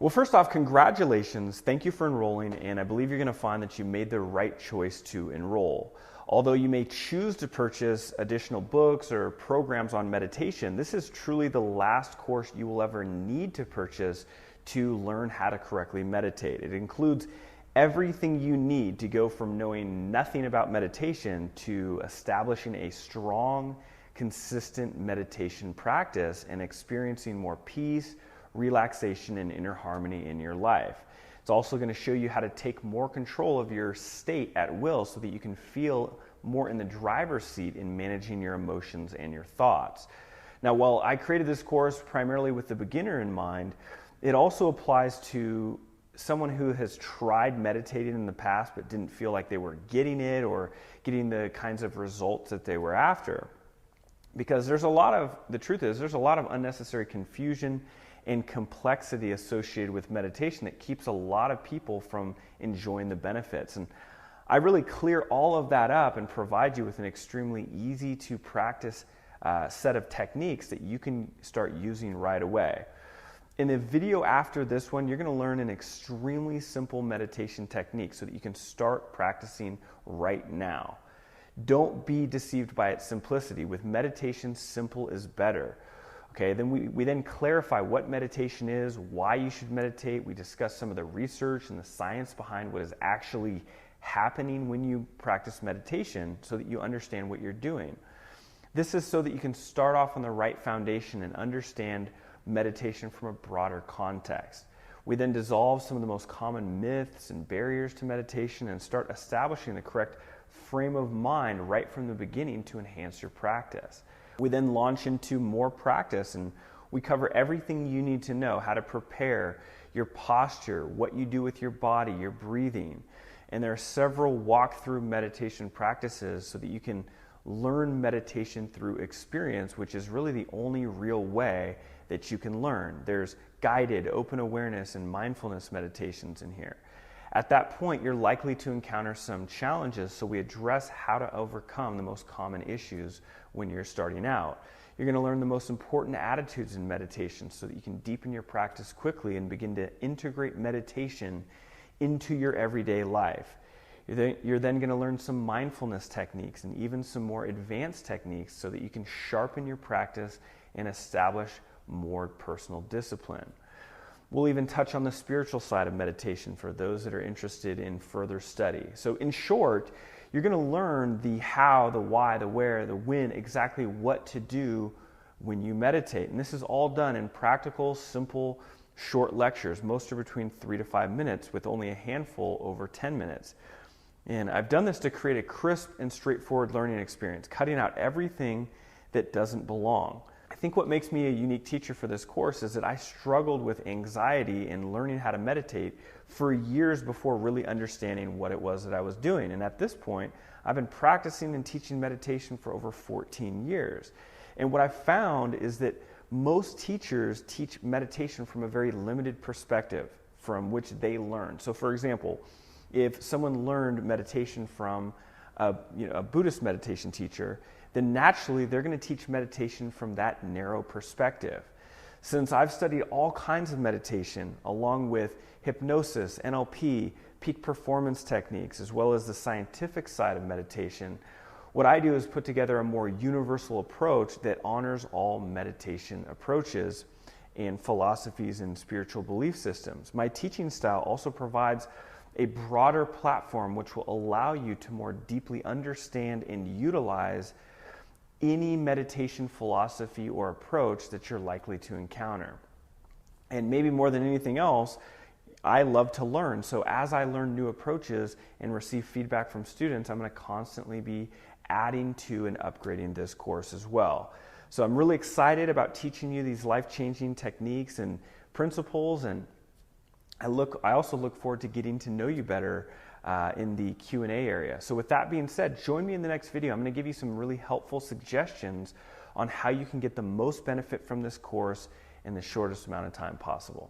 Well, first off, congratulations. Thank you for enrolling, and I believe you're going to find that you made the right choice to enroll. Although you may choose to purchase additional books or programs on meditation, this is truly the last course you will ever need to purchase to learn how to correctly meditate. It includes everything you need to go from knowing nothing about meditation to establishing a strong, consistent meditation practice and experiencing more peace, relaxation, and inner harmony in your life. It's also going to show you how to take more control of your state at will so that you can feel more in the driver's seat in managing your emotions and your thoughts. Now, while I created this course primarily with the beginner in mind, it also applies to someone who has tried meditating in the past but didn't feel like they were getting it or getting the kinds of results that they were after. Because the truth is, there's a lot of unnecessary confusion and complexity associated with meditation that keeps a lot of people from enjoying the benefits. And I really clear all of that up and provide you with an extremely easy to practice set of techniques that you can start using right away. In the video after this one, you're going to learn an extremely simple meditation technique so that you can start practicing right now. Don't be deceived by its simplicity. With meditation, simple is better. Okay, then we then clarify what meditation is, why you should meditate. We discuss some of the research and the science behind what is actually happening when you practice meditation so that you understand what you're doing. This is so that you can start off on the right foundation and understand meditation from a broader context. We then dissolve some of the most common myths and barriers to meditation and start establishing the correct frame of mind right from the beginning to enhance your practice. We then launch into more practice and we cover everything you need to know, how to prepare, your posture, what you do with your body, your breathing. And there are several walkthrough meditation practices so that you can learn meditation through experience, which is really the only real way that you can learn. There's guided open awareness and mindfulness meditations in here. At that point, you're likely to encounter some challenges, so we address how to overcome the most common issues when you're starting out. You're going to learn the most important attitudes in meditation so that you can deepen your practice quickly and begin to integrate meditation into your everyday life. You're then going to learn some mindfulness techniques and even some more advanced techniques so that you can sharpen your practice and establish more personal discipline. We'll even touch on the spiritual side of meditation for those that are interested in further study. So in short, you're going to learn the how, the why, the where, the when, exactly what to do when you meditate. And this is all done in practical, simple, short lectures. Most are between 3 to 5 minutes with only a handful over 10 minutes. And I've done this to create a crisp and straightforward learning experience, cutting out everything that doesn't belong. I think what makes me a unique teacher for this course is that I struggled with anxiety in learning how to meditate for years before really understanding what it was that I was doing. And at this point, I've been practicing and teaching meditation for over 14 years. And what I found is that most teachers teach meditation from a very limited perspective from which they learn. So for example, if someone learned meditation from a Buddhist meditation teacher, then naturally they're going to teach meditation from that narrow perspective. Since I've studied all kinds of meditation, along with hypnosis, NLP, peak performance techniques, as well as the scientific side of meditation, what I do is put together a more universal approach that honors all meditation approaches and philosophies and spiritual belief systems. My teaching style also provides a broader platform which will allow you to more deeply understand and utilize any meditation philosophy or approach that you're likely to encounter. And maybe more than anything else, I love to learn. So as I learn new approaches and receive feedback from students, I'm going to constantly be adding to and upgrading this course as well. So I'm really excited about teaching you these life-changing techniques and principles, and I also look forward to getting to know you better in the Q&A area. So with that being said, join me in the next video. I'm going to give you some really helpful suggestions on how you can get the most benefit from this course in the shortest amount of time possible.